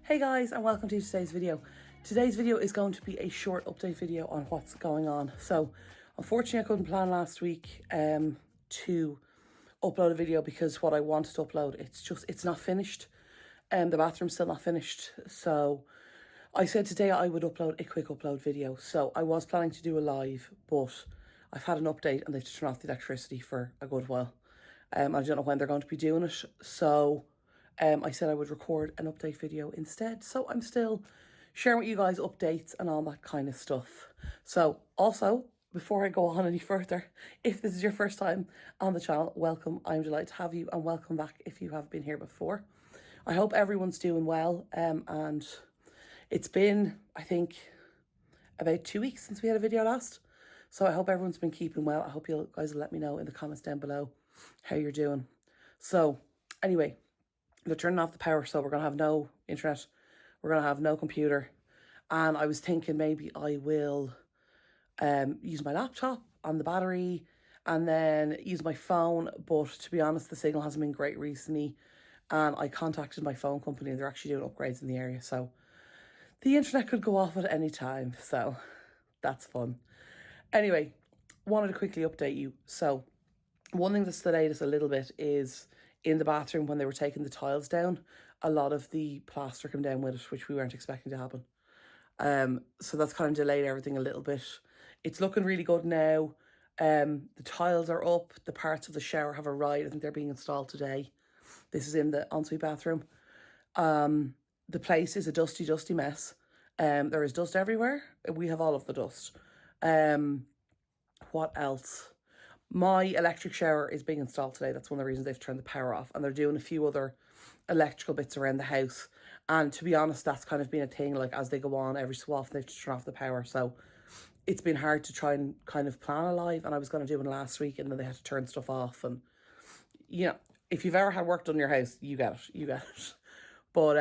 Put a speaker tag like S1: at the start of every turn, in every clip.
S1: Hey guys, and welcome to today's video. Today's video is going to be a short update video on what's going on. So unfortunately I couldn't plan last week to upload a video because what I wanted to upload, it's not finished. The bathroom's still not finished. So I said today I would upload a quick upload video. So I was planning to do a live, but I've had an update and they've to turn off the electricity for a good while. I don't know when they're going to be doing it. So I said I would record an update video instead. So I'm still sharing with you guys updates and all that kind of stuff. So also, before I go on any further, if this is your first time on the channel, welcome. I'm delighted to have you, and welcome back if you have been here before. I hope everyone's doing well. And it's been, I think, about 2 weeks since we had a video last. So I hope everyone's been keeping well. I hope you guys will let me know in the comments down below how you're doing. So anyway, they're turning off the power, so we're going to have no internet. We're going to have no computer. And I was thinking maybe I will use my laptop on the battery and then use my phone. But to be honest, the signal hasn't been great recently. And I contacted my phone company and they're actually doing upgrades in the area. So the internet could go off at any time. So that's fun. Anyway, wanted to quickly update you. So one thing that's delayed us a little bit is in the bathroom when they were taking the tiles down, a lot of the plaster came down with it, which we weren't expecting to happen. So that's kind of delayed everything a little bit. It's looking really good now. The tiles are up. The parts of the shower have arrived. I think they're being installed today. This is in the ensuite bathroom. The place is a dusty, dusty mess. There is dust everywhere. We have all of the dust. What else? My electric shower is being installed today. That's one of the reasons they've turned the power off. And they're doing a few other electrical bits around the house. And to be honest, that's kind of been a thing. Like as they go on, every so often they have to turn off the power. So it's been hard to try and kind of plan a live. And I was going to do one last week and then they had to turn stuff off. And, you know, if you've ever had work done in your house, you get it. You get it. But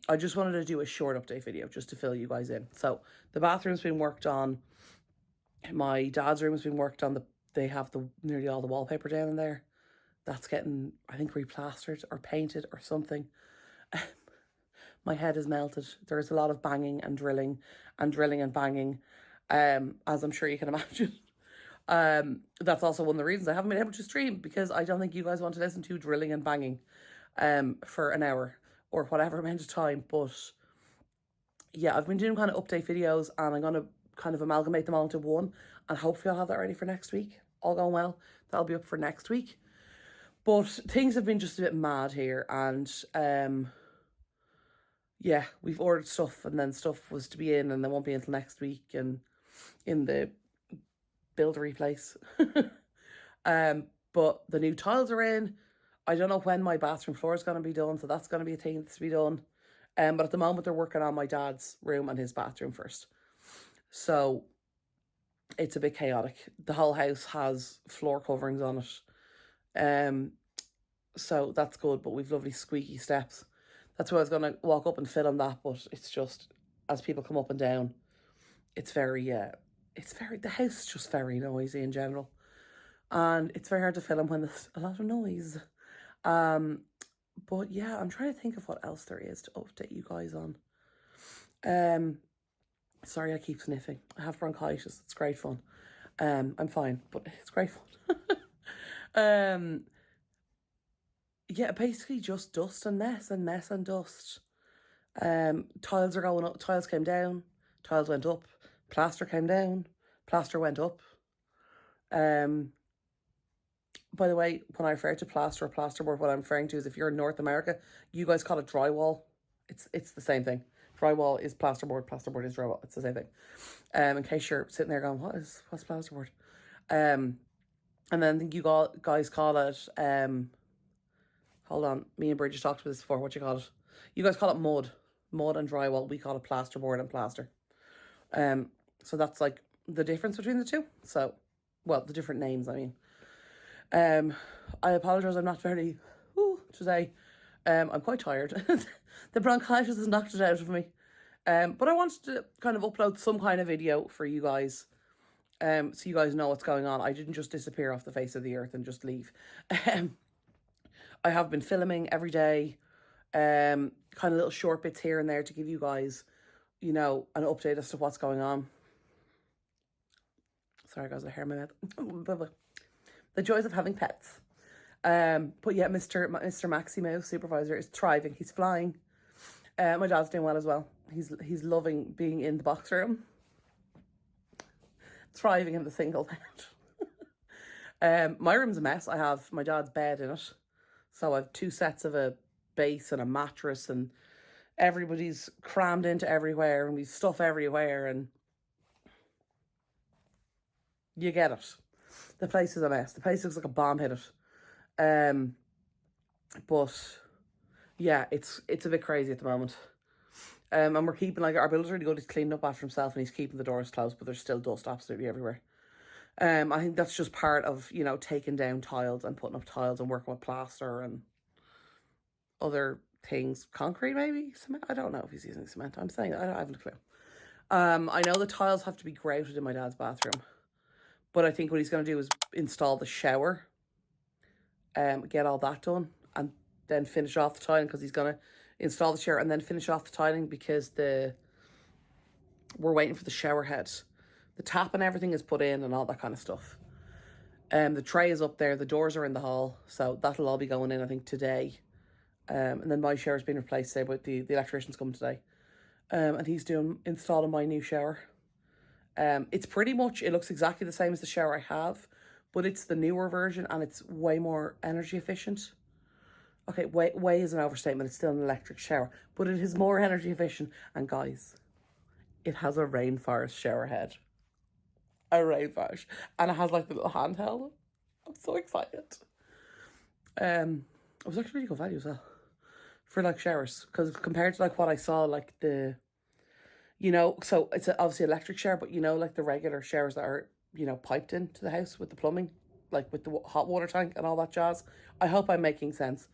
S1: I just wanted to do a short update video just to fill you guys in. So the bathroom's been worked on. My dad's room has been worked on. They have nearly all the wallpaper down in there. That's getting, I think, replastered or painted or something. My head is melted. There is a lot of banging and drilling and drilling and banging, as I'm sure you can imagine. That's also one of the reasons I haven't been able to stream, because I don't think you guys want to listen to drilling and banging for an hour or whatever amount of time. But yeah, I've been doing kind of update videos and I'm going to kind of amalgamate them all into one, and hopefully I'll have that ready for next week. All going well, that'll be up for next week. But things have been just a bit mad here, and yeah, we've ordered stuff and then stuff was to be in and they won't be until next week, and in the buildery place. But the new tiles are in. I don't know when my bathroom floor is going to be done, so that's going to be a thing that's to be done. But at the moment they're working on my dad's room and his bathroom first. So it's a bit chaotic. The whole house has floor coverings on it. So that's good, but we've lovely squeaky steps. That's why I was going to walk up and film that, but it's just, as people come up and down, the house is just very noisy in general. And it's very hard to film when there's a lot of noise. But yeah, I'm trying to think of what else there is to update you guys on. Sorry, I keep sniffing. I have bronchitis. It's great fun. I'm fine, but it's great fun. Yeah, basically just dust and mess and mess and dust. Tiles are going up. Tiles came down. Tiles went up. Plaster came down. Plaster went up. By the way, when I refer to plaster or plasterboard, what I'm referring to is, if you're in North America, you guys call it drywall. It's the same thing. Drywall is plasterboard. Plasterboard is drywall. It's the same thing. In case you're sitting there going, what's plasterboard? And then I think you guys call it, hold on, me and Bridget talked about this before. What you call it? You guys call it mud. Mud and drywall. We call it plasterboard and plaster. So that's like the difference between the two. So, well, the different names, I mean. I apologise, I'm not very, today. I'm quite tired. The bronchitis has knocked it out of me. But I wanted to kind of upload some kind of video for you guys. So you guys know what's going on. I didn't just disappear off the face of the earth and just leave. I have been filming every day. kind of little short bits here and there to give you guys, you know, an update as to what's going on. Sorry guys, I hear my mouth. The joys of having pets. But yeah, Mr. Maximo, supervisor, is thriving. He's flying. My dad's doing well as well. He's loving being in the box room. Thriving in the single bed. My room's a mess. I have my dad's bed in it. So I have 2 sets of a base and a mattress, and everybody's crammed into everywhere, and we've stuff everywhere, and you get it. The place is a mess. The place looks like a bomb hit it. But yeah, it's a bit crazy at the moment. And we're keeping, like, our builder's really good. He's cleaning up after himself and he's keeping the doors closed, but there's still dust absolutely everywhere. I think that's just part of, you know, taking down tiles and putting up tiles and working with plaster and other things. Concrete, maybe? Cement? I don't know if he's using cement. I'm saying I haven't a clue. I know the tiles have to be grouted in my dad's bathroom, but I think what he's going to do is install the shower, get all that done, and then finish off the tiling, because he's going to install the shower and then finish off the tiling, because we're waiting for the shower head. The tap and everything is put in and all that kind of stuff. The tray is up there. The doors are in the hall. So that'll all be going in, I think, today. And then my shower's been replaced today, but the electrician's coming today. And he's installing my new shower. It's pretty much, it looks exactly the same as the shower I have, but it's the newer version and it's way more energy efficient. Okay, way is an overstatement. It's still an electric shower, but it is more energy efficient. And guys, it has a rainforest shower head. A rainforest. And it has like the little handheld. I'm so excited. It was actually really good value as well for like showers, because compared to like what I saw, like the, you know, so it's obviously electric shower, but you know, like the regular showers that are, you know, piped into the house with the plumbing, like with the hot water tank and all that jazz. I hope I'm making sense.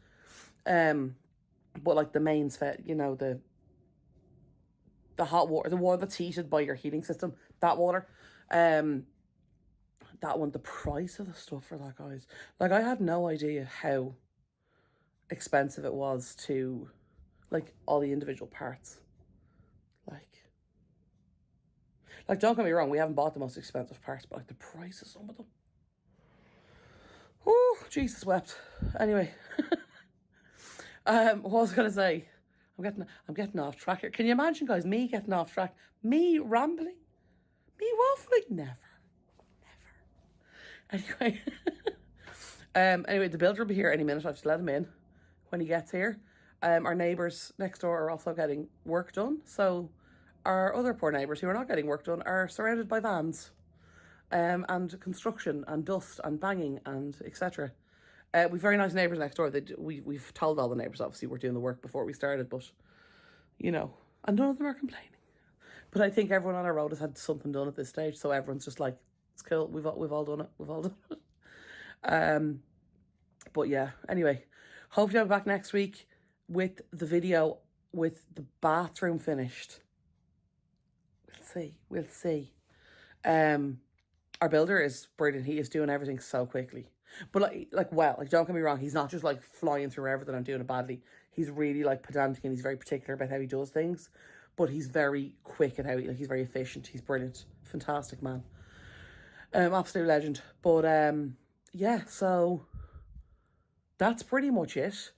S1: But like the mains fit, you know, the hot water, the water that's heated by your heating system, that water, that one, the price of the stuff for that, guys, like I had no idea how expensive it was to, like, all the individual parts. Like don't get me wrong, we haven't bought the most expensive parts, but like the price of some of them, oh Jesus wept. Anyway. What was I gonna say? I'm getting off track here. Can you imagine, guys, me getting off track? Me rambling? Me waffling? Never. Anyway. Anyway, the builder will be here any minute. I have to let him in when he gets here. Our neighbours next door are also getting work done. So our other poor neighbours who are not getting work done are surrounded by vans, and construction and dust and banging and etc. We've very nice neighbours next door. We've told all the neighbours, obviously, we're doing the work before we started, but, you know, and none of them are complaining. But I think everyone on our road has had something done at this stage, so everyone's just like, it's cool, we've all done it. But yeah, anyway, hope you'll be back next week with the video with the bathroom finished. We'll see. Our builder is brilliant. He is doing everything so quickly. But like, don't get me wrong, he's not just like flying through everything and doing it badly. He's really like pedantic and he's very particular about how he does things. But he's very quick at how he's very efficient. He's brilliant. Fantastic man. Absolute legend. But yeah, so that's pretty much it.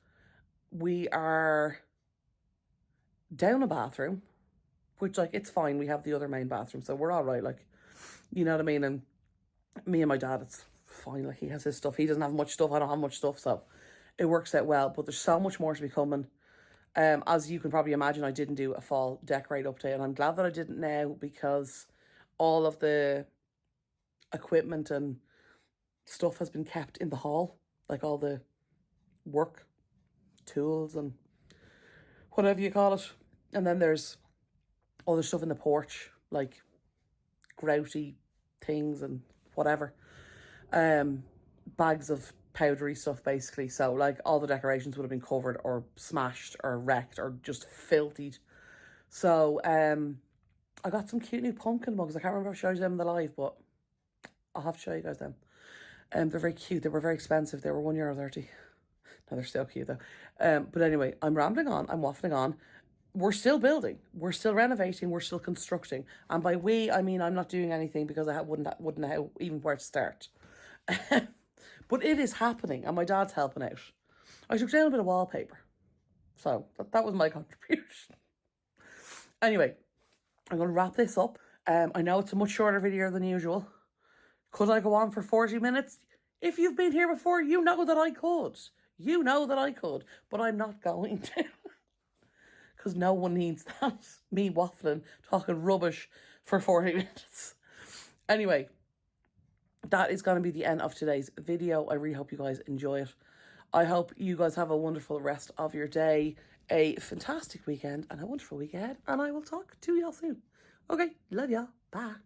S1: We are down a bathroom, which, like, it's fine. We have the other main bathroom, so we're all right. Like, you know what I mean? And me and my dad, it's fine. Like, he has his stuff. He doesn't have much stuff. I don't have much stuff, so it works out well. But there's so much more to be coming. As you can probably imagine, I didn't do a fall decorate update, and I'm glad that I didn't now, because all of the equipment and stuff has been kept in the hall, like all the work tools and whatever you call it. And then there's other stuff in the porch, like grouty things and whatever, bags of powdery stuff basically. So like all the decorations would have been covered or smashed or wrecked or just filthied. So I got some cute new pumpkin mugs. I can't remember if I showed you them in the live, but I'll have to show you guys them. They're very cute. They were very expensive. They were €1.30. Oh, they're so cute though. But anyway, I'm rambling on, I'm waffling on. We're still building, we're still renovating, we're still constructing. And by we, I mean I'm not doing anything because I wouldn't know even where to start. But it is happening and my dad's helping out. I took down a bit of wallpaper. So that was my contribution. Anyway, I'm going to wrap this up. I know it's a much shorter video than usual. Could I go on for 40 minutes? If you've been here before, you know that I could. You know that I could, but I'm not going to. Because no one needs that. Me waffling, talking rubbish for 40 minutes. Anyway, that is going to be the end of today's video. I really hope you guys enjoy it. I hope you guys have a wonderful rest of your day, a fantastic weekend, and a wonderful week ahead. And I will talk to y'all soon. Okay, love y'all. Bye.